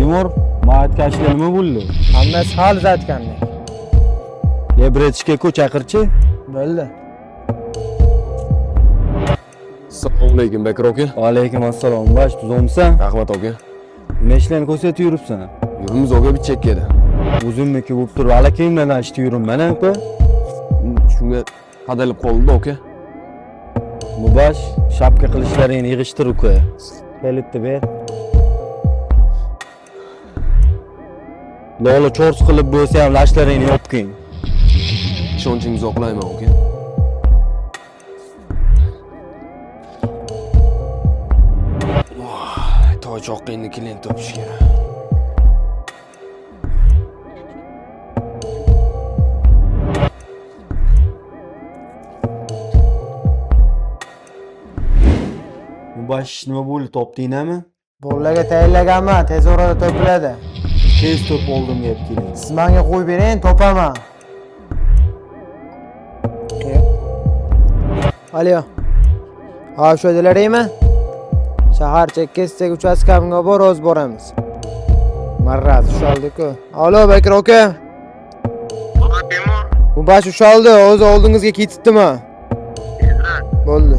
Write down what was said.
Timur, ma'atkashlar nima bo'ldi? Hammasi hal zatgandek. Ebretishga chaqirchi. Bo'ldi. Assalomu alaykum Bakir aka. Alaykum assalom. Bash tuzomsan? Rahmat aka. Nima ishlarni ko'rsatib yuribsan? Yurimiz aka bir chekkada. O'zimniki bo'lib turib, alakang bilan ishda yuribman aka. Shunga qadalib qoldi aka. Mubash, shapka qilishlaringni yig'ishtir uka. Kalitni ber. Lola chors qilib bo'lsa ham lashlaringni yopking. Ishonchingizni oqlayman aka. Toj oqingni klient topish kerak. Mubash nima bo'ldi? Topdingmi? Bolaga tayinlaganman, tez orada topiladi. Tez top oldim deb keling. Siz menga qo'yib bering, topaman. Alo. Ha, shu dilaringmi? Shahar chekkasdagi uchastkamga bor, o'z boramiz. Marraz ushaldi-ku. Alo, Bakir aka. Timur, Bu bash ushaldi, o'zi oldingizga ketibdimi? Bo'ldi.